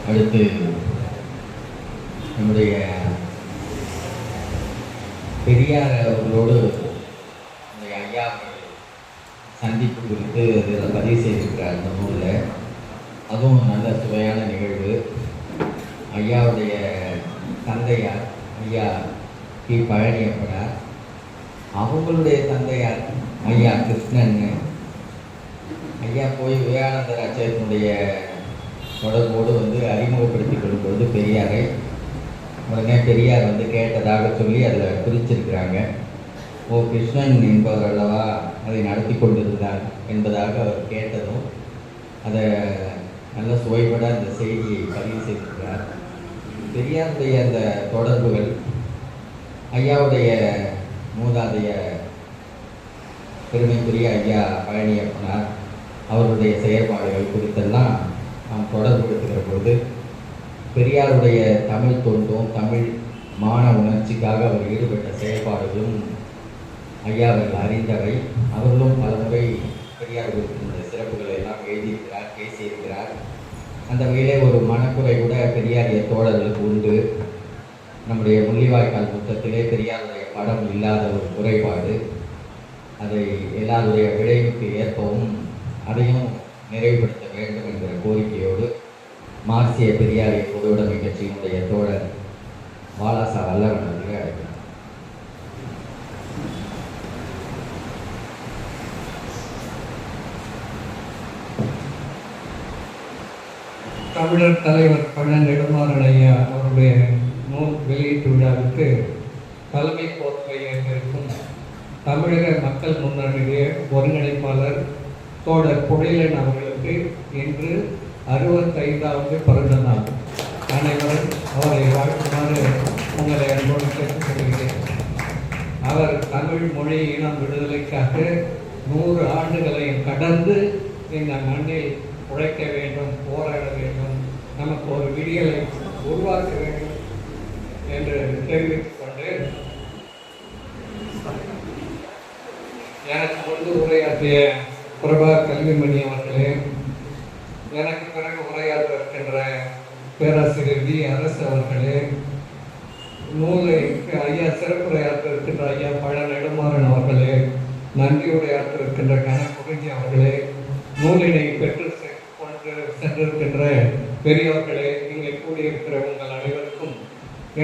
அடுத்து நம்முடைய பெரியார் அவர்களோடு நம்முடைய ஐயா சந்திப்பு குறித்து அதில் பதிவு செய்திருக்கிறார் அந்த நூலில். அதுவும் நல்ல சுவையான நிகழ்வு. ஐயாவுடைய தந்தையார் ஐயா கி பழனியப்பனார், அவங்களுடைய தந்தையார் ஐயா கிருஷ்ணன். ஐயா போய் விவேகானந்தர் அச்சகத்தினுடைய தொடர்போடு அறிமுகப்படுத்திக் கொள்ளும்போது பெரியாரை உடனே பெரியார் கேட்டதாக சொல்லி அதில் குறிச்சிருக்கிறாங்க. ஓ, கிருஷ்ணன் என்பவர் அல்லவா அதை நடத்தி கொண்டிருந்தார் என்பதாக அவர் கேட்டதும் அதை நல்ல சுவைபட அந்த செய்தியை பதிவு செய்திருக்கிறார். பெரியாருடைய அந்த தொடர்புகள், ஐயாவுடைய மூதாதைய பெருமைக்குரிய ஐயா பழனியப்பனார் அவருடைய செயற்பாடுகள் குறித்தெல்லாம் நாம் தொடர்புபடுத்துகிற பொழுது பெரியாருடைய தமிழ் தொண்டும் தமிழ் மான உணர்ச்சிக்காக அவர் ஈடுபட்ட செயல்பாடுகளும் ஐயா அவர்கள் அறிந்தவை. அவர்களும் பலமுறை பெரியார் குறித்த சிறப்புகளை எல்லாம் எழுதியிருக்கிறார், பேசியிருக்கிறார். அந்த வகையிலே ஒரு மனக்குறை கூட பெரியாரிய தோழர்களுக்கு உண்டு. நம்முடைய முள்ளிவாய்க்கால் புத்தகத்திலே பெரியாருடைய படம் இல்லாத ஒரு குறைபாடு. அதை எல்லாருடைய விளைவுக்கு ஏற்பவும் அதையும் நிறைவுபடுத்த வேண்டும் என்கிற கோரிக்கையோடு மார்க்சிய பெரியாரிய பொதுவுடைமை கட்சியினுடைய தோழர் வாலாசா வல்லவன் அவர்களை அழைக்கிறார். தமிழர் தலைவர் பழன் நெடுமாறன் ஐயா அவருடைய நூல் வெளியீட்டு விழாவுக்கு தலைமை பொறுப்பை ஏற்றிருக்கும் தமிழக மக்கள் முன்னணியுடைய ஒருங்கிணைப்பாளர் தோழர் புடையலன் அவர்களுக்கு இன்று 65வது பிறந்த நாள். அனைவரும் அவரை வாழ்த்துமாறு உங்களை அன்போடு கேட்டுக்கொள்கிறேன். அவர் தமிழ் மொழி இனம் விடுதலைக்காக 100 ஆண்டுகளையும் கடந்து இந்த மண்ணில் உழைக்க வேண்டும், போராட வேண்டும், நமக்கு ஒரு விடியலை உருவாக்க வேண்டும் என்று தெரிவித்துக் கொண்டு எனக்கு முன்பு உரையாற்றிய பிரபா கல்விமணி அவர்களே, எனக்கு பிறகு உரையாற்ற இருக்கின்ற பேராசிரியர் வி அரசு அவர்களே, நூலை ஐயா சிறப்புரையாற்ற இருக்கின்ற ஐயா பழ நெடுமாறன் அவர்களே, நன்றி உரையாற்ற இருக்கின்ற கணக்குறிஞ்சி அவர்களே, நூலினை பெற்று கொண்டு சென்றிருக்கின்ற பெரியவர்களே, இங்கே கூடியிருக்கிற உங்கள் அனைவருக்கும்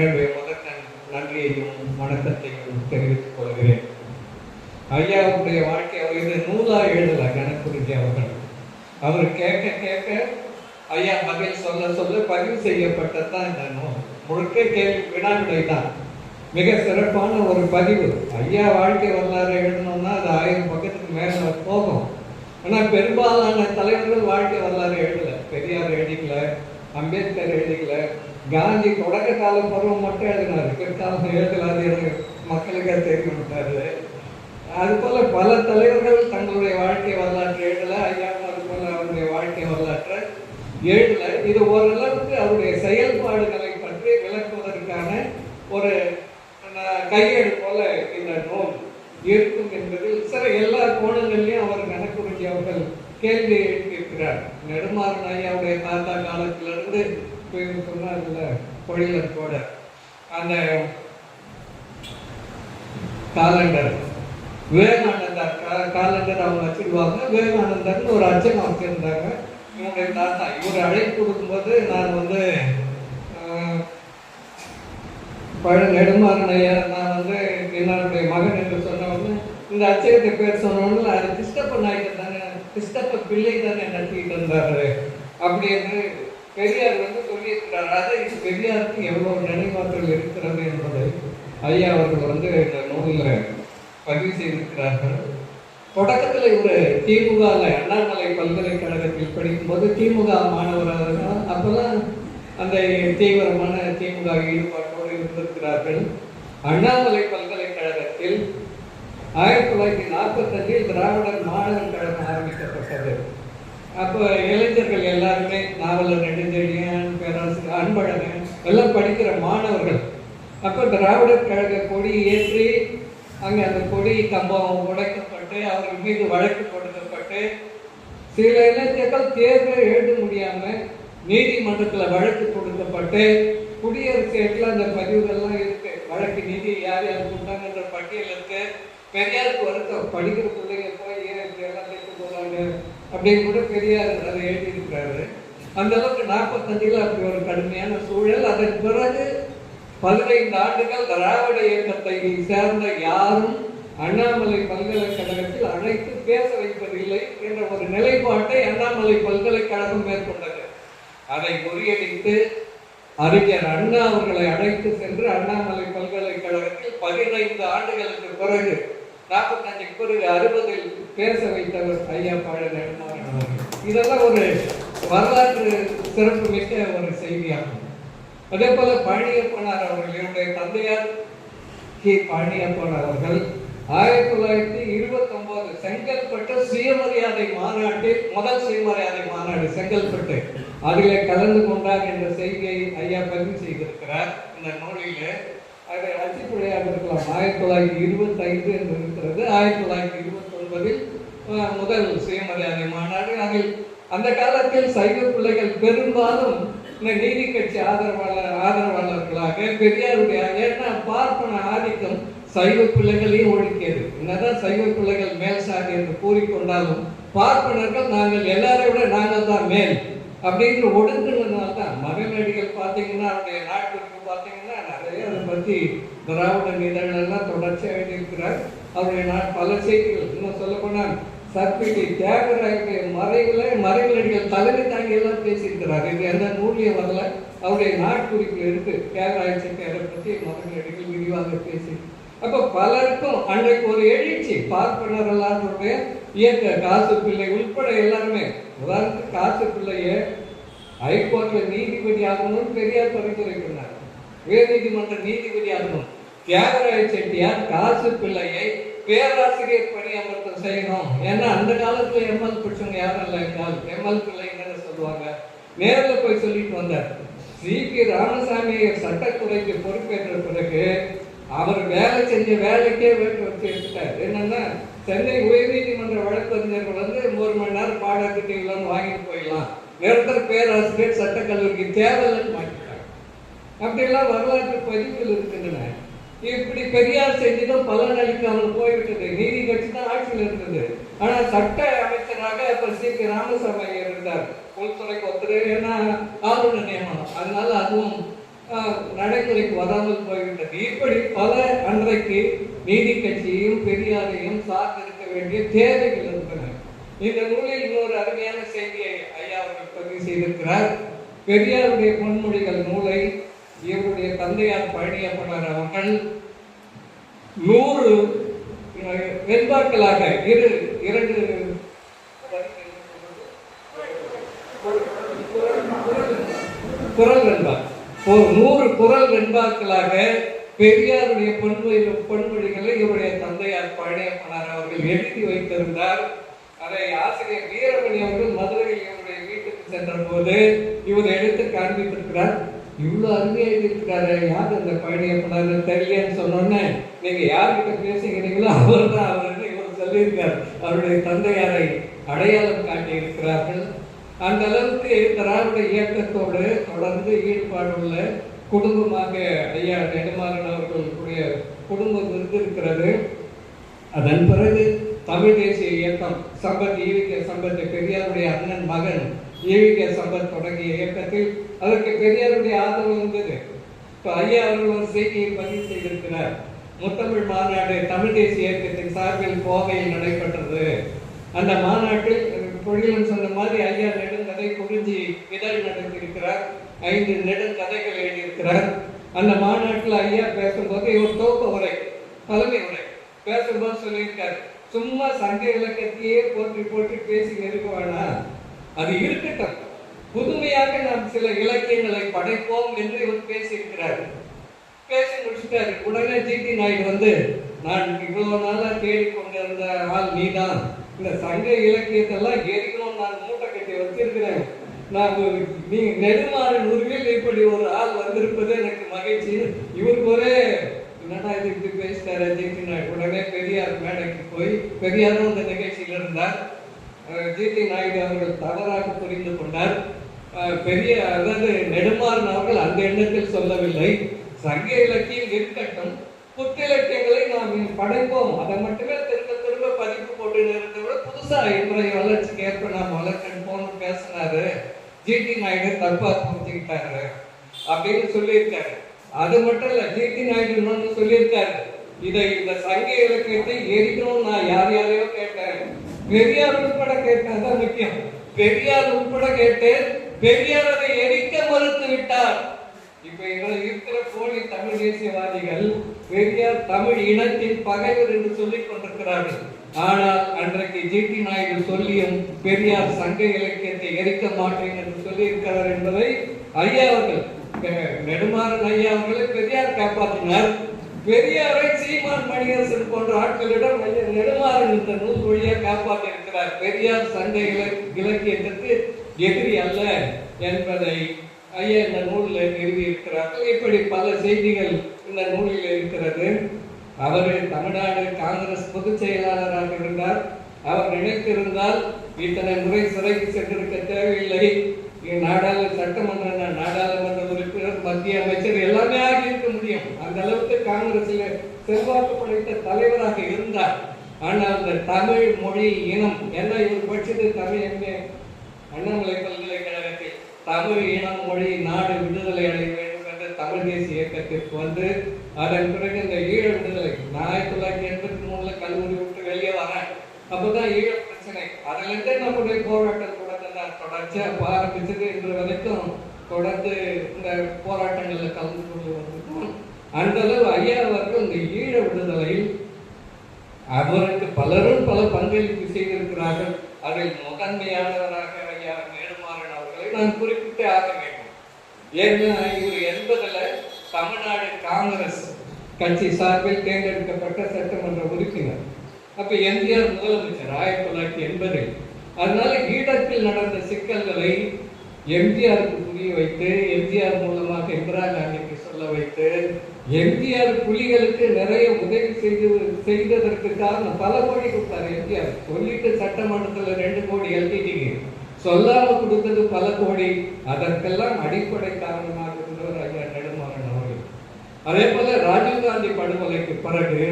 என்னுடைய முதற்கண் நன்றியையும் வணக்கத்தையும் தெரிவித்துக் கொள்கிறேன். ஐயாவுடைய வாழ்க்கை அவர் இது நூலாக எழுதலை. கணக்குறிஞ்சி அவர்கள் அவர் கேட்க கேட்க ஐயா பதில் சொல்ல சொல்ல பதிவு செய்யப்பட்டதான் இந்த நூல். முழுக்க கேள்வி வினாவிடை தான். மிக சிறப்பான ஒரு பதிவு. ஐயா வாழ்க்கை வரலாறு எழுதணும்னா அது 1000 பக்கத்துக்கு மேலே போகும். ஆனால் பெரும்பாலான தலைவர்கள் வாழ்க்கை வரலாறு எழுதலை. பெரியார் எழுதிக்கல, அம்பேத்கர் எழுதிக்கல, காந்தி தொடக்க கால பருவம் மட்டும் எழுதினார், பிற்காலம் எழுதலாது எனக்கு மக்களுக்கே தெரிவித்தாரு. அதுபோல பல தலைவர்கள் தங்களுடைய வாழ்க்கை வரலாற்றை எழுதலை. ஐயாவும் அதுபோல அவருடைய வாழ்க்கை வரலாற்றை எழுதலை. இது ஓரளவுக்கு அவருடைய செயல்பாடுகளை பற்றி விளக்குவதற்கான ஒரு கையேடு போல இந்த நூல் இருக்கும் என்பதில் சில எல்லா கோணங்கள்லையும் அவர் கணக்குறிஞ்சி அவர்கள் கேள்வி எழுப்பியிருக்கிறார். நெடுமாறன் ஐயாவுடைய தாத்தா காலத்திலிருந்து சொன்னார்ல பொழிலர் கூட அந்த காலண்டர் விவேகானந்தர் காலண்டர் அவங்க வச்சிருவாங்க. விவேகானந்தர்னு ஒரு அச்சகம் வச்சிருந்தாங்க. இவருடைய தாத்தா இவர் அழைப்பு கொடுக்கும்போது நான் பழ நெடுமாறன் ஐயா நான் என்னுடைய மகன் என்று சொன்னவங்க இந்த அச்சகத்தை பேர் சொன்னவங்க அது கிறிஸ்தப்ப நாயக்கர் தானே, கிறிஸ்தப்ப பிள்ளை தானே நடத்திட்டு இருந்தாரு அப்படி என்று பெரியார் சொல்லியிருக்கிறார். அதை பெரியாருக்கு எவ்வளவு நினைவாற்றல் இருக்கிறது என்பதை ஐயா அவர்கள் இந்த நூலில் பதிவு செய்திருக்கிறார்கள். தொடக்கத்தில் இவர் திமுக அண்ணாமலை பல்கலைக்கழகத்தில் படிக்கும்போது திமுக மாணவராக அப்போதான் அந்த தீவிரமான திமுக ஈடுபாட்டோடு இருந்திருக்கிறார்கள். அண்ணாமலை பல்கலைக்கழகத்தில் 1945 திராவிடர் மாணவர் கழகம் ஆரம்பிக்கப்பட்டது. அப்போ இளைஞர்கள் எல்லாருமே நாவலர் நெடுஞ்செழியன், பேராசிரியர் அன்பழகன் எல்லாம் படிக்கிற மாணவர்கள். அப்போ திராவிடர் கழக கொடி ஏற்றி அங்கே அந்த கொடி கம்பம் உடைக்கப்பட்டு அவர்கள் மீது வழக்கு கொடுக்கப்பட்டு சில இளைஞர்கள் தேர்வை எழுத முடியாமல் நீதிமன்றத்தில் வழக்கு கொடுக்கப்பட்டு குடியரசு எட்டில் அந்த பதிவுகள்லாம் இருக்கு. வழக்கு நீதி யார் யார் கொடுத்தாங்கன்ற பட்டியல் இருக்கு. பெரியாருக்கு வருத்தம், படிக்கிற பிள்ளைங்க போய் ஏன் இப்படியெல்லாம் கேட்டு போகிறாங்க அப்படின்னு கூட பெரியார் அதை எழுதியிருக்கிறாரு. அந்த அளவுக்கு 45 அப்படி ஒரு கடுமையான சூழல். அதன் பிறகு 15 ஆண்டுகள் திராவிட இயக்கத்தை சேர்ந்த யாரும் அண்ணாமலை பல்கலைக்கழகத்தில் அழைத்து பேச வைப்பதில்லை என்ற ஒரு நிலைப்பாட்டை அண்ணாமலை பல்கலைக்கழகம் மேற்கொண்டது. அதை முறியடித்து அறிஞர் அண்ணா அவர்களை அழைத்து சென்று அண்ணாமலை பல்கலைக்கழகத்தில் 15 ஆண்டுகளுக்கு பிறகு 45 பிறகு 60 பேச வைத்தவர் ஐயா பாழ நெடுமாறன் அவர்கள். இதெல்லாம் ஒரு வரலாற்று சிறப்பு மிக்க ஒரு செய்தியாகும். அதே போல பழனியப்பனார் அவர்கள், என்னுடைய தந்தையார் கே பழனியப்பனார் அவர்கள் 1929 செங்கல்பட்டு சுயமரியாதை மாநாட்டில், முதல் சுயமரியாதை மாநாடு செங்கல்பட்டு, அதிலே கலந்து கொண்டார் என்ற செய்தியை ஐயா பதிவு செய்திருக்கிறார் இந்த நூலிலே. அதை அச்சுப்புழையாக இருக்கலாம். 1925 என்று இருக்கிறது. 1929 முதல் சுயமரியாதை மாநாடு. அதில் அந்த காலத்தில் சைவ பிள்ளைகள் பெரும்பாலும் இந்த நீதி கட்சி ஆதரவாளர்களாக பெரியாருடைய, ஏன்னா பார்ப்பன ஆதிக்கம் சைவ பிள்ளைகளையும் ஒழிக்கிறது. என்னதான் சைவ பிள்ளைகள் மேல் சாதி என்று கூறிக்கொண்டாலும் பார்ப்பனர்கள் நாங்கள் எல்லாரை விட நாங்கள் தான் மேல் அப்படின்னு ஒடுங்கினதுனால தான் மகனடிகள் பார்த்தீங்கன்னா அவருடைய நாட்டுக்கு பார்த்தீங்கன்னா நிறைய அதை பற்றி திராவிட இதழெல்லாம் தொடர்ச்சியாக எழுதியிருக்கிறார். அவருடைய பல செய்திகள், இன்னும் சொல்ல போனால் சர்பிடி தியாகராயுடைய மறைவிலடிகள் தலைமை தாங்கி எல்லாம் பேசியிருக்கிறார். இது எந்த நூலியம் வரல, அவருடைய நாட்குறிப்பில் இருக்கு. தியாகராய செட்டியாரை பற்றி மறைவிலடிகள் விரிவாக பேசி, அப்போ பலருக்கும் அன்றைக்கு ஒரு எழுச்சி. பார்ப்பனர் எல்லாருடைய இயக்க காசு பிள்ளை உட்பட எல்லாருமே, உதாரணத்துக்கு காசு பிள்ளைய ஹைகோர்ட்ல நீதிபதி ஆகணும்னு பெரியார் பரிந்துரை பண்ணார். உயர் நீதிமன்ற நீதிபதி ஆகணும். தியாகராய செட்டியார் காசு பிள்ளையை பேராசிரியர் பணி அமர்த்தம் செய்யணும். ஏன்னா அந்த காலத்துல எம்எல் பிடிச்சவங்க யாரும் இல்லை என்றால் எம்எல் பிள்ளைன்னு சொல்லுவாங்க. நேரில் போய் சொல்லிட்டு வந்தார். சி.பி. ராமசாமியை சட்டத்துறைக்கு பொறுப்பேற்ற பிறகு அவர் வேலை செஞ்ச வேலைக்கே வேட்டு வச்சு எடுத்துட்டார். என்னன்னா, சென்னை உயர்நீதிமன்ற வழக்கறிஞர்கள் 1 மணி நேரம் பாடத்திட்டங்கள்னு வாங்கிட்டு போயிடலாம், நிரந்தர பேராசிரியர் சட்டக்கல்லூரிக்கு தேவையில்லைன்னு மாற்றிட்டாங்க. அப்படியெல்லாம் வரலாற்று பதிவுகள் இருக்கின்றன. இப்படி பெரியார் செஞ்சதும் பலன் அளிக்காமல் போய்விட்டது. நீதி கட்சி தான் ஆட்சியில் இருந்தது. ஆனால் சட்ட அமைச்சராக இப்ப சி.பி. ராமசாமி இருந்தார். உள்துறைக்கு ஒத்துழைப்பு, ஏன்னா ஆளுநர் நியமனம், அதனால அதுவும் நடைமுறைக்கு வராமல் போய்விட்டது. இப்படி பல அன்றைக்கு நீதி கட்சியையும் பெரியாரையும் சார்ந்திருக்க வேண்டிய தேவைகள் இருந்தன. இந்த நூலில் இன்னொரு அருமையான செய்தியை ஐயா அவர்கள் பதிவு செய்திருக்கிறார். பெரியாருடைய பொன்மொழிகள் நூலை இவருடைய தந்தையார் பழனியப்பனார் அவர்கள் 100 வெண்பாக்களாக 2 குரல் வெண்பா, 100 குரல் வெண்பாக்களாக பெரியாருடைய பொன்மொழிகளை இவருடைய தந்தையார் பழனியப்பனார் அவர்கள் எழுதி வைத்திருந்தார். அதை ஆசிரியர் வீரமணி அவர்கள் மதுரையில் இவருடைய வீட்டுக்கு சென்ற போது இவர் எடுத்து காண்பித்திருக்கிறார். இவ்வளவு அருமையா எழுதியிருக்கிறாரு, யார் அந்த பழனியப்பனார் தெரியலன்னு சொன்னோன்னே, நீங்க யார்கிட்ட பேசுகிறீங்களோ அவர் தான் அவர்னு இவர் சொல்லியிருக்கார். அவருடைய தந்தையாரை அடையாளம் காட்டி இருக்கிறார்கள். அந்த அளவுக்கு திராவிட இயக்கத்தோடு தொடர்ந்து ஈடுபாடு உள்ள குடும்பமாக ஐயா நெடுமாறன் அவர்களுடைய குடும்பம் இருந்திருக்கிறது. அதன் பிறகு தமிழ் தேசிய இயக்கம் சம்பத் ஈவிகே சம்பத், பெரியாருடைய அண்ணன் மகன் ஈவிகே சம்பத் தொடங்கிய இயக்கத்தில் அதற்கு பெரியாருடைய ஆதரவு இருந்தது. இப்போ ஐயா அவர்கள் ஒரு செய்தியை பதிவு செய்திருக்கிறார். முத்தமிழ் மாநாடு தமிழ் தேசிய இயக்கத்தின் சார்பில் கோவையில் நடைபெற்றது. அந்த மாநாட்டில் பொழிலன் சொன்ன மாதிரி ஐயா நெடுங்கதை குறிஞ்சி இதழ் நடத்தியிருக்கிறார். 5 நெடுங்கதைகள் எழுதியிருக்கிறார். அந்த மாநாட்டில் ஐயா பேசும்போது இவர் தோக்க உரை, தலைமை உரை பேசும்போது சொல்லியிருக்காரு, சும்மா சங்க இலக்கியத்தையே போற்றி போற்றி பேசி இருக்க வேணாம், அது இருக்கட்டும், புதுமையாக நாம் சில இலக்கியங்களை படைப்போம் என்று இவர் பேசியிருக்கிறார். பேசி முடிச்சுட்டாரு. உடனே ஜி.டி. நாயுடு நான் இவ்வளவு நாளா தேடிக்கொண்டிருந்த ஆள் நீதான், இந்த சங்க இலக்கியத்தெல்லாம் எரிக்கணும் நான் மூட்டை கட்டி வச்சிருக்கிறேன், நான் நீ நெடுமாறன் உருவில் இப்படி ஒரு ஆள் வந்திருப்பது எனக்கு மகிழ்ச்சி. இவருக்கு ஒரே என்னடா இது இப்படி பேசிட்டாரு ஜி.டி. நாயுடு. உடனே பெரியார் மேடைக்கு போய், பெரியாரும் அந்த நிகழ்ச்சியில் இருந்தார். ஜி.டி. நாயுடு அவர்கள் தவறாக புரிந்து கொண்டார். பெரிய அதாவது நெடுமாறன் அவர்கள் அந்த எண்ணத்தில் சொல்லவில்லை. சங்க இலக்கியம் இருக்கட்டும், புத்திலக்கியங்களை நாம் படைப்போம், அதை மட்டுமே திரும்ப திரும்ப பதிப்பு போட்டு இருக்கிறத விட புதுசா இன்றைய வளர்ச்சிக்கு ஏற்ப நாம் வளர்க்கணும்னு பேசினாரு. ஜிடி நாயுடு தப்பா புரிஞ்சுக்கிட்டாரு அப்படின்னு சொல்லியிருக்காரு. அது மட்டும் இல்ல, ஜிடி நாயுடு இன்னொன்னு சொல்லியிருக்காரு, இந்த சங்க இலக்கியத்தை எரிக்கணும். நான் யாரையோ கேட்டேன், பெரியார் உட்பட கேட்டேன். அதான் முக்கியம். பெரியார் உட்பட கேட்டேன், பெரியார் அதை எரிக்க மறுத்து விட்டார். இப்ப இருக்கிற போலி தமிழ் தேசியவாதிகள் பெரியார் தமிழ் இனத்தின் பகைவர் என்று சொல்லிக் கொண்டிருக்கிறார்கள். ஆனால் அன்றைக்கு ஜிடி நாயுடு சொல்லியும் பெரியார் சங்க இலக்கியத்தை எரிக்க மாட்டேன் என்று சொல்லி இருக்கிறார் என்பதை ஐயா அவர்கள், நெடுமாறன் ஐயா அவர்களை பெரியார் காப்பாற்றினார். பெரியாரை சீமான் மணியரசன் போன்ற ஆட்களிடம் நெடுமாறன் இந்த நூல் வழியா காப்பாற்றி இருக்கிறார். பெரியார் சங்க இலக்கியத்திற்கு எதிரி அல்ல என்பதை ஐயா இந்த நூலில் நிறுவி இருக்கிறார்கள். இப்படி பல செய்திகள் இந்த நூலில் இருக்கிறது. அவர் தமிழ்நாடு காங்கிரஸ் பொதுச் செயலாளராக இருந்தார். அவர் நினைத்திருந்தால் இத்தனை முறை சிறைக்கு சென்றிருக்க தேவையில்லை. நாடாளுமன்ற உறுப்பினர், மத்திய அமைச்சர் எல்லாமே ஆகியிருக்க முடியும். அந்த அளவுக்கு காங்கிரஸில் செல்வாக்கு படைத்த தலைவராக இருந்தார். ஆனால் அந்த தமிழ் மொழி இனம் என்ன இவர் படிச்சது தமிழ் எம்ஏ அண்ணாமலை பல்கலைக்கழகத்தில் தமிழ் இனம் மொழி நாடு விடுதலை அடைய வேண்டும் என்ற தமிழ் தேசிய இயக்கத்திற்கு வந்து அதன் பிறகு இந்த ஈழ விடுதலை 1983 கல்லூரி விட்டு வெளியே வரேன். அப்பதான் ஈழ பிரச்சனை, அதுல இருந்தே நம்முடைய போராட்டம் தொடர்ச்சியா ஆரம்பிச்சது. இன்று வரைக்கும் தொடர்ந்து இந்த போராட்டங்களில் கலந்து கொண்டு வந்திருக்கோம். அந்த அளவு ஐயா அவர்கள் இந்த ஈழ விடுதலையில் அவருக்கு பலரும் பல பங்களிப்பு செய்திருக்கிறார்கள். அதில் முதன்மையானவராக ஐயா நெடுமாறன் அவர்களை நான் குறிப்பிட்டே ஆக வேண்டும். ஏன்னா இவர் 80 தமிழ்நாடு காங்கிரஸ் கட்சி சார்பில் தேர்ந்தெடுக்கப்பட்ட சட்டமன்ற உறுப்பினர். அப்ப எம்ஜிஆர் முதலமைச்சர் 1980. அதனால ஈழத்தில் நடந்த சிக்கல்களை எம்ஜிஆருக்கு புரிய வைத்து, எம்ஜிஆர் மூலமாக இந்திரா காந்திக்கு சொல்ல வைத்து, எம்ஜிஆர் புலிகளுக்கு நிறைய உதவி செய்ததற்கு காரணம் பல கோடி கொடுத்தாரு எம்ஜிஆர். சொல்லிட்டு சட்டமன்றத்தில் 2 கோடி எல்டிடிக்கு சொல்லாம கொடுத்தது பல கோடி. அதற்கெல்லாம் அடிப்படை காரணமாக இருந்தவர் ஐயா நெடுமாறன் அவர்கள். அதே போல ராஜீவ்காந்தி படுகொலைக்கு பிறகு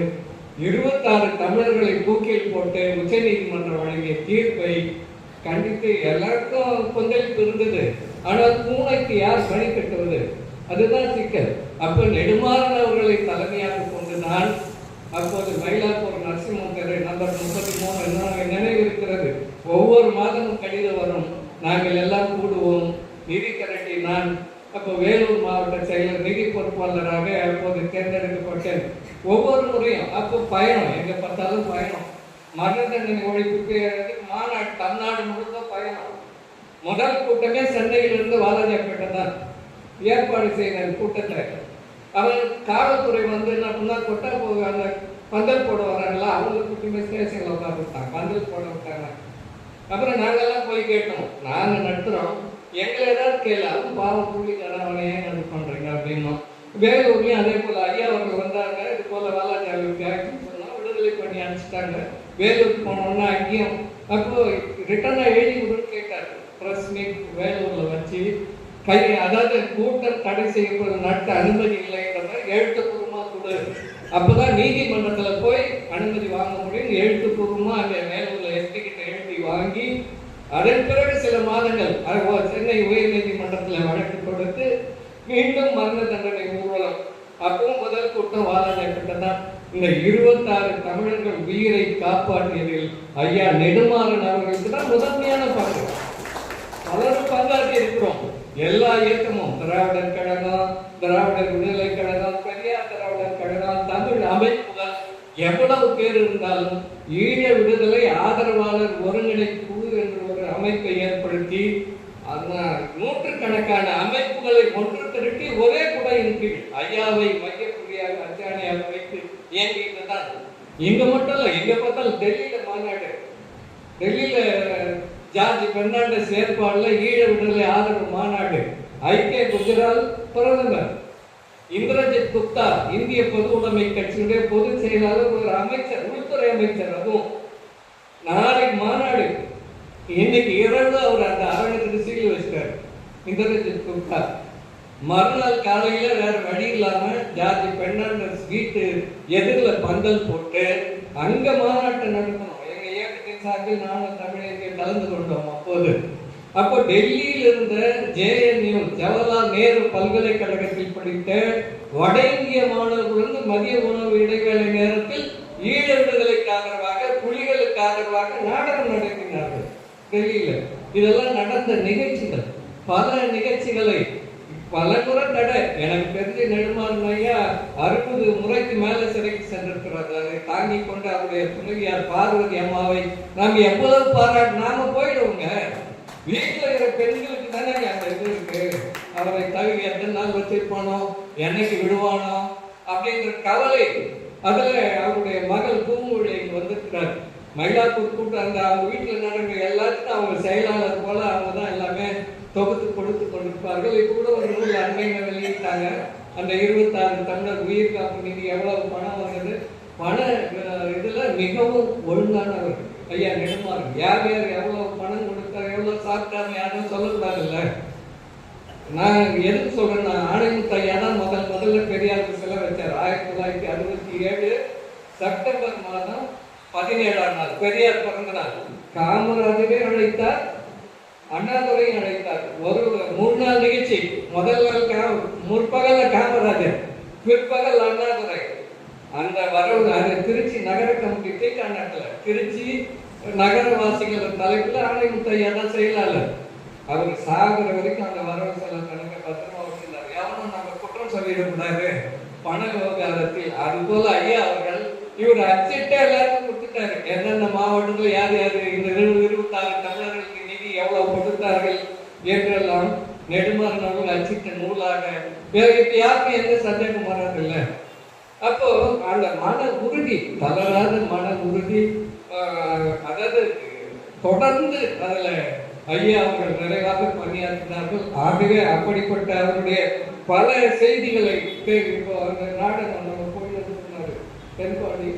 26 தமிழர்களை தூக்கில் போட்டு உச்ச நீதிமன்றம் வழங்கிய தீர்ப்பை கண்டித்து எல்லாருக்கும் பங்களிப்பு இருந்தது. ஆனால் பூனைக்கு யார் பணி கட்டுவது? அதுதான் சிக்கல். அப்ப நெடுமாறன் அவர்களை தலைமையாக கொண்டுதான் அப்போது மயிலாப்பூர் நரசிம்மன் தெரு நம்பர் 33 நினைவு இருக்கிறது. ஒவ்வொரு மாதமும் கடிதம் வரும், நாங்கள் எல்லாம் கூடுவோம், நிதி திரட்டி நான் அப்போ வேலூர் மாவட்ட செயலர் நிதி பொறுப்பாளராக அப்போது தேர்ந்தெடுக்கப்பட்டேன். ஒவ்வொரு முறையும் அப்போ பயணம், எங்க பார்த்தாலும் பயணம். மரண தண்டனை ஒழிப்புக்கு மாநாடு தமிழ்நாடு முழுக்க பயணம். முதல் கூட்டமே சென்னையிலிருந்து வாலாஜாப்பேட்டை தான் ஏற்பாடு செய்த கூட்டத்தை. அவன் காவல்துறை வந்து என்ன பண்ணா, கொட்டா போக அந்த பந்தல் போட வராங்களா, அவங்க கூட்டமே ஸ்டேஷன்ல உட்காந்துட்டாங்க, பந்தல் போட விட்டாங்க. அப்புறம் நாங்கெல்லாம் போய் கேட்டோம், நாங்க நடத்துறோம், எங்களை ஏதாவது கேள்வி, அது பாவம் கூலி அவனை ஏன் இது பண்றீங்க அப்படின்னா. வேலூர்லயும் அதே போல ஐயா அவர்கள் வந்தாங்க, இது போல வாலாஜாவுக்கு சொன்னா விடுதலை பண்ணி அனுப்பிச்சிட்டாங்க. வேலூருக்கு போனோம்னா அங்கேயும் அப்போ ரிட்டர்னா எழுதி விடுன்னு கேட்டாரு. பிரஸ் மீட் வேலூர்ல வச்சு அதாவது கூட்டம் தடை செய்யப்பட நடத்த அனுமதி இல்லைன்றத எழுத்துப்பூர்வமா கொடு, அப்பதான் நீதிமன்றத்துல போய் அனுமதி வாங்க முடியும். எழுத்துப்பூர்வமா அங்க வேலூர்ல எஸ்பி கிட்ட எழுதி வாங்கி அதன் பிறகு சில மாதங்கள் சென்னை உயர் நீதிமன்றத்தில் வழக்கு கொடுத்து மீண்டும் மரண தண்டனை ஊர்வலம். அப்பவும் முதல் கூட்டம் வாலாஜாப்பேட்டைதான். இந்த 26 தமிழர்கள் உயிரை காப்பாற்றியதில் ஐயா நெடுமாறன் அவர்களுக்கு தான் முதன்மையான பங்கு. பலரும் பங்காற்றி இருக்கிறோம். எல்லா இயக்கமும், திராவிடர் கழகம், திராவிடர் விடுதலை கழகம், பெரியார் திராவிடர் கழகம், தமிழ் அமைப்புகள், எவ்வளவு பேர் இருந்தாலும் ஈழ விடுதலை ஆதரவாளர் ஒருங்கிணைப்பு குழு என்ற ஒரு அமைப்பை ஏற்படுத்தி நூற்றுக்கணக்கான அமைப்புகளை ஒன்று திரட்டி ஒரே குடையின் கீழ் ஐயாவை மையப்புள்ளியாக அச்சாணியாக வைத்து இயங்கிட்டு தான். இங்க மட்டும் இல்ல, எங்க பார்த்தாலும் டெல்லியில மாநாடு, டெல்லியில ஜார்ஜ் பெர்னாண்டஸ் ஏற்பாடுல ஈழ விடுதலை ஆதரவு மாநாடு, ஐக்கிய குஜரால் பிரதமர் இந்திரஜித் குப்தா இந்திய பொது உடைமை கட்சியுடைய பொதுச் செயலாளர், ஒரு அமைச்சர், உள்துறை அமைச்சர். அதுவும் நாளைக்கு மாநாடு, இன்னைக்கு இரவு அவர் அந்த ஆவணத்துக்கு சீல் வச்சிட்டாரு. இந்திரஜித் குப்தா. மறுநாள் காலையில வேற வழி இல்லாம ஜார்ஜ் பெர்னாண்டஸ் வீட்டு எதிரில் பந்தல் போட்டு அங்க மாநாட்டை நடத்தணும். எங்க இயக்கத்தின் சார்பில் நானும் தமிழர்கள் கலந்து கொண்டோம். அப்போ டெல்லியில் இருந்த JNU ஜவஹர்லால் நேரு பல்கலைக்கழகத்தில் படித்த வட இந்திய மாணவர்களுடன் மதிய உணவு இடைவேளை நேரத்தில் ஈழ விடுதலைக்கு ஆதரவாக, புலிகளுக்கு ஆதரவாக நாடகம் நடத்தினார்கள் டெல்லியில. இதெல்லாம் நடந்த நிகழ்ச்சிகள். பல நிகழ்ச்சிகளை பல முறை தடை. எனக்கு தெரிஞ்சு நெடுமாறன் ஐயா 60 முறைக்கு மேல சிறைக்கு சென்றிருக்கிறார். அதை தாங்கி கொண்டு அவருடைய துணைவியார் பார்வதி அம்மாவை நாம் எவ்வளவு பாராட்டு. நாம போயிடுவோங்க, வீட்டில் இருக்கிற பெண்களுக்கு தானே அந்த இது இருக்கு. அவரை தகுதி எத்தனை நாள் வச்சிருப்பானோ, என்னைக்கு விடுவானோ அப்படின்ற கவலை. அதுல அவருடைய மகள் பூமொழி வந்திருக்கிறார். மயிலாப்பூர் கூட்டம் அந்த அவங்க வீட்டில் நடக்கிற எல்லாத்துக்கும் அவங்க செயலாளர் போல அவங்க தான் எல்லாமே தொகுத்து கொடுத்து கொண்டிருப்பார்கள். இப்போ கூட ஒரு நூல் அண்மையில வெளியிட்டாங்க. அந்த 26 தமிழர் உயிர் காப்பு நிதி எவ்வளவு பணம் வந்தது. பண இதுல மிகவும் ஒழுங்கானவர் ஐயா நெடுமாறன். யார் யார் எவ்வளவு பணம் கொடுத்தார், எவ்வளவு சாப்பிட்டாங்க யாரும் சொல்லக்கூடாதுல்ல. நான் எதுக்கு சொல்றேன்னா, ஆணைமுத்து ஐயா தான் முதல்ல பெரியாருக்கு செலவு வச்சார். 1967 செப்டம்பர் மாதம் 17ஆம் நாள் பெரியார் பிறந்த நாள். காமராஜரே அழைத்தார், அண்ணாதுரையும் அழைத்தார். ஒரு 3 நாள் நிகழ்ச்சி. முதல் நாள் முற்பகல்ல காமராஜர், பிற்பகல் அண்ணாதுரை. அந்த வரவு அது திருச்சி நகர கமிட்டி தீக்காண்டாட்டில் திருச்சி நகரவாசிகள் தலைப்புல ஆணைமுத்து ஐயா தான் செயலாளர். அவர் சாகுற வரைக்கும் அந்த வரவு செலவு கணக்கை பத்திரமா வச்சிருந்தார். எவனும் நம்ம குற்றம் சொல்லிடக்கூடாது பண விவகாரத்தில். அது போல ஐயா அவர்கள் இவர் அச்சிட்ட எல்லாருக்கும் கொடுத்துட்டாரு. எந்தெந்த மாவட்டத்தில் யார் யார் இந்த 26 தமிழர்களுக்கு நிதி எவ்வளவு கொடுத்தார்கள் என்றெல்லாம் நெடுமாறன் அவர்கள் அச்சிட்ட நூலாக யாருக்கும் எந்த சந்தேகம் வராதில்லை. அப்போ அந்த மன உறுதி, தளராத மன உறுதி, அதாவது தொடர்ந்து அதுல ஐயா அவர்கள் நிறைவாக பணியாற்றினார்கள். ஆகவே அப்படிப்பட்ட அவருடைய பல செய்திகளை இப்போ அந்த நாடகம் நம்ம போயிட்டு சொன்னாரு தென்பாண்டி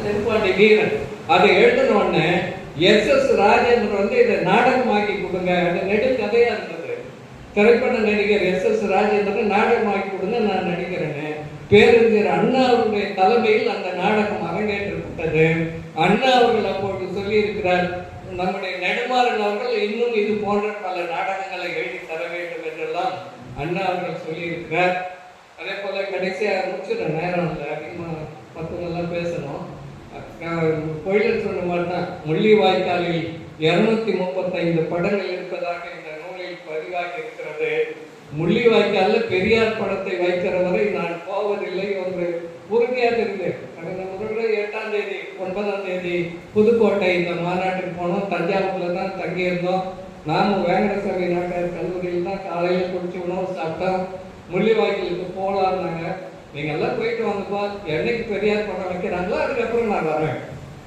தென்பாண்டி வீரன். அதை எழுதினோடனே SS ராஜேந்திரன் இதை நாடகமாக்கி கொடுங்க. அது நெடுங்கதையா இருந்தது. திரைப்பட நடிகர் SS ராஜேந்திரன் நாடகமாக்கி கொடுங்க, நான் நடிக்கிறேன்னு. பேரறிஞர் அண்ணா அவருடைய தலைமையில் அந்த நாடகம் அரங்கேற்றப்பட்டது. அண்ணா அவர்கள் அப்போது சொல்லி இருக்கிறார், நம்முடைய நெடுமாறன் அவர்கள் இன்னும் இது போன்ற பல நாடகங்களை எழுதி தர வேண்டும் என்றெல்லாம் அண்ணா அவர்கள் சொல்லி இருக்கிறார். அதே போல கடைசியா முடிச்சுற நேரம் இல்லை, அதிகமா மற்றவங்கெல்லாம் பேசணும். கோயிலர் சொன்ன மாதிரி தான் முள்ளிவாய்க்காலில் 235 படங்கள் இருப்பதாக இந்த நூலில் பதிவாகி இருக்கிறது. முள்ளிவாய்க்காலில் பெரியார் படத்தை வைக்கிற வரை நான் போவதில்லை என்று உறுதியாக இருந்தேன். கடந்த முறை 8ஆம் தேதி 9ஆம் தேதி புதுக்கோட்டை இந்த மாநாட்டுக்கு போனோம். தஞ்சாவூர்ல தான் தங்கியிருந்தோம். நாமும் வேங்கடசாமி நாட்டார் கல்லூரியில் தான் காலையில் குடிச்சு உணவு சாப்பிட்டோம். முள்ளிவாய்க்காலுக்கு போகலான்னாங்க. நீங்க எல்லாம் போயிட்டு வாங்கப்பா, என்னைக்கு பெரியார் படம் வைக்கிறாங்களோ அதுக்கப்புறம் நான் வரேன்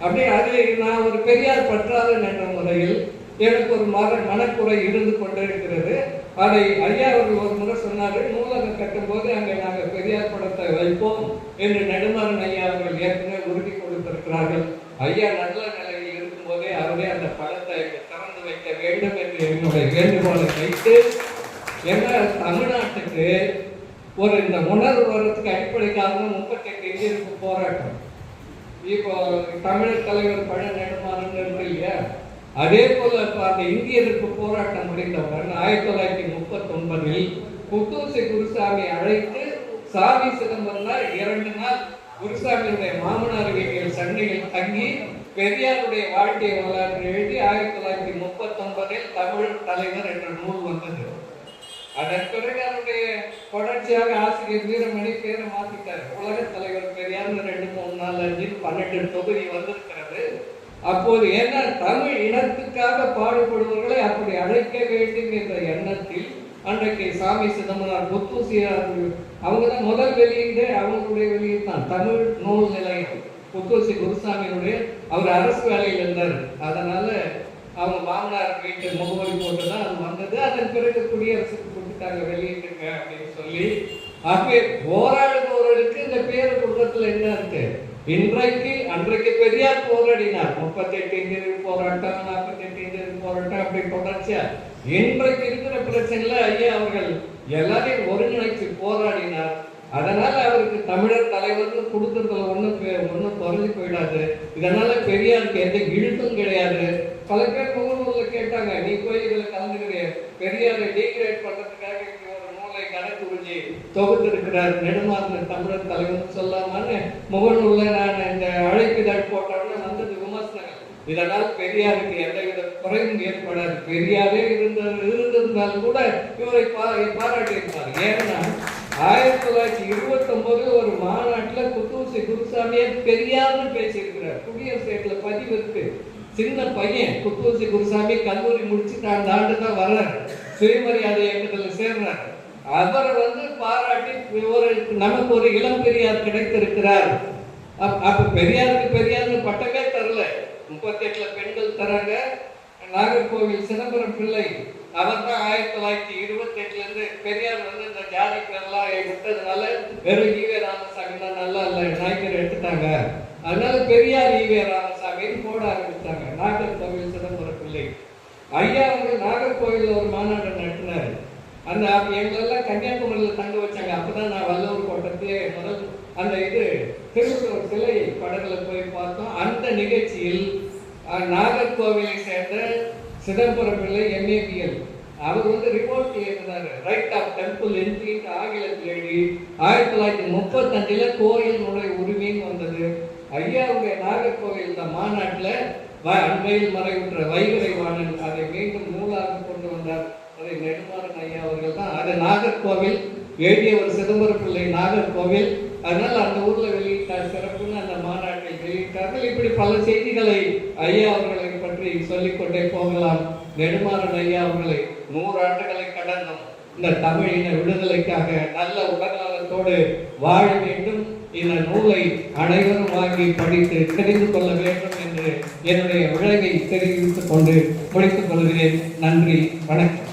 அப்படி. அது நான் ஒரு பெரியார் பற்றாளன் என்ற முறையில் எனக்கு ஒரு மனக்குறை இருந்து கொண்டே இருக்கிறது. அதை ஐயா அவர்கள் ஒரு முறை சொன்னாரு, நூலகம் கட்டும் போது அங்கே நாங்கள் பெரியார் படத்தை வைப்போம் என்று நெடுமாறன் ஐயா அவர்கள் ஏற்கனவே உறுதி கொடுத்திருக்கிறார்கள். ஐயா நல்ல நிலையில் இருக்கும் போதே அவரே அந்த படத்தை திறந்து வைக்க வேண்டும் என்று என்னுடைய வேண்டுகோளை வைத்து, ஏன்னா தமிழ்நாட்டுக்கு ஒரு இந்த உணர்வு வர்றதுக்கு அடிப்படை காரணம் 38 இந்தியருக்கு போராட்டம். இப்போ தமிழர் தலைவர் பழ நெடுமாறன் இருக்கு இல்லையா, அதே போல அந்த இந்தியருக்கு போராட்டம் முடிந்தவுடன் 1939 புத்தூசி குருசாமி அழைத்து சாமி சிதம்பரம் 2 நாள் குருசாமியுடைய மாமனார் வீட்டில் சண்டையில் தங்கி பெரியாருடைய வாழ்க்கை வரலாற்று எழுதி 1939 தமிழ் தலைவர் என்ற நூல் வந்தது. அதன் பிறகு அவருடைய தொடர்ச்சியாக ஆசிரியர் வீரமணி பேரை மாத்திட்டார். உலக தலைவர் பெரியார் 2, 3, 4, 5, 12 தொகுதி வந்திருக்கிறது. அப்போது என்ன, தமிழ் இனத்துக்காக பாடுபடுவர்களை அப்படி அழைக்க வேண்டும் என்ற எண்ணத்தில் அன்றைக்கு சாமி சிதம்பரம் புத்தூசியார் அவங்க தான் முதல் வெளியீடு. அவங்களுடைய வெளியீடு தான் தமிழ் நூல் நிலையம். புத்தூசி குருசாமியினுடைய அவர் அரசு வேலையில் இருந்தார். அதனால அவங்க மாமனார் வீட்டு முகவரி போட்டு தான் அது வந்தது. அதன் பிறகு குடியரசுக்கு கொடுத்துட்டாங்க, வெளியிட்டுங்க அப்படின்னு சொல்லி. அப்போ போராடுபவர்களுக்கு இந்த பேரு கொடுக்கறதுல என்ன இருக்கு? இன்றைக்கு அன்றைக்கு பெரியார் போராடினார். 38 இந்திய போராட்டம், 48 இந்திய போராட்டம், அப்படி தொடர்ச்சியா. இன்றைக்கு இருக்கிற பிரச்சனைல ஐயா அவர்கள் எல்லாரையும் ஒருங்கிணைச்சு போராடினார். அதனால அவருக்கு தமிழர் தலைவர்னு கொடுக்கறதுல ஒன்றும் குறைஞ்சு போயிடாது. இதனால பெரியாருக்கு எந்த இழுக்கும் கிடையாது. பல பேர் முகநூல்ல கேட்டாங்க, நீ போய் இதுல கலந்துக்கிறிய, பெரியாரை டீக்ரேட் பண்றதுக்காக ஒரு நூலை கணக்கு குறிஞ்சி தொகுத்திருக்கிறார், நெடுமாறன் தமிழர் தலைவர் சொல்லாமான்னு முகநூல்ல நான் இந்த அழைப்பிதழ் போட்டோம்னா வந்தது விமர்சனங்கள். இதனால் பெரியாருக்கு எந்தவித குறையும் ஏற்படாது. பெரியாரே இருந்திருந்தாலும் கூட இவரை பாராட்டியிருப்பார். ஏன்னா 1929 ஒரு மாநாட்டுல குத்தூசி குருசாமியை பெரியார்னு பேசியிருக்கிறார். குடியரசு பதிவு இருக்கு. சின்ன பையன் குத்தூசி குருசாமி கல்லூரி முடிச்சுட்டு அந்த ஆண்டு தான் வர்றாரு, சுயமரியாதை இயக்கத்தில் சேர்றாரு. அவரை பாராட்டி நமக்கு ஒரு இளம் பெரியார் கிடைத்திருக்கிறார். அப்ப பெரியாருக்கு பெரியார்னு பட்டமே தரல. 38 பெண்கள் தராங்க. நாகர்கோவில் சிதம்பரம் பிள்ளை அவர் தான் 1928 பெரியார் இந்த ஜாதி பேர்லாம் விட்டதுனால வெறும் ஈவே ராமசாமி தான் நல்லா இல்லை, நாய்க்கர் எடுத்துட்டாங்க. அதனால பெரியார் ஈவே ராமசாமின்னு போட ஆரம்பித்தாங்க. நாகர்கோவில் சிதம்பரம் பிள்ளை ஐயா அவர்கள் நாகர்கோவில்ல ஒரு மாநாடு நடத்தினார். அந்த எங்களெல்லாம் கன்னியாகுமரியில் தங்க வச்சாங்க. அப்பதான் நான் வல்லூர் கோட்டத்தையே முதல் அந்த திருவள்ளுவர் சிலை படங்களை போய் பார்த்தோம். அந்த நிகழ்ச்சியில் நாகர்கோவிலை சேர்ந்த சிதம்பரம் பிள்ளை MABL அவர் ரிப்போர்ட் எழுதினார். ரைட் ஆஃப் டெம்பிள் என்ட்ரி ஆங்கிலத்தில் எழுதி 1935 கோயில் நுழை உரிமைன்னு வந்தது. ஐயாவுடைய நாகர்கோவில் இந்த மாநாட்டில் அண்மையில் மறைவுற்ற வைகரை வாணன் அதை மீண்டும் நூலாக கொண்டு வந்தார். அதை நெடுமாறன் ஐயா அவர்கள் தான். அது நாகர்கோவில் எழுதிய ஒரு சிதம்பரம் பிள்ளை நாகர்கோவில். அதனால அந்த ஊர்ல வெளியிட்டார், சிறப்புன்னு அந்த மாநாட்டில் வெளியிட்டார்கள். இப்படி பல செய்திகளை ஐயா அவர்களை பற்றி சொல்லிக்கொண்டே போகலாம். நெடுமாறன் ஐயா அவர்களை 100 ஆண்டுகளை கடந்தும் இந்த தமிழின விடுதலைக்காக நல்ல உடல்நலத்தோடு வாழ வேண்டும். இந்த நூலை அனைவரும் வாங்கி படித்து தெரிந்து கொள்ள வேண்டும் என்று என்னுடைய விளைவை தெரிவித்துக் கொண்டு முடித்துக் கொள்கிறேன். நன்றி, வணக்கம்.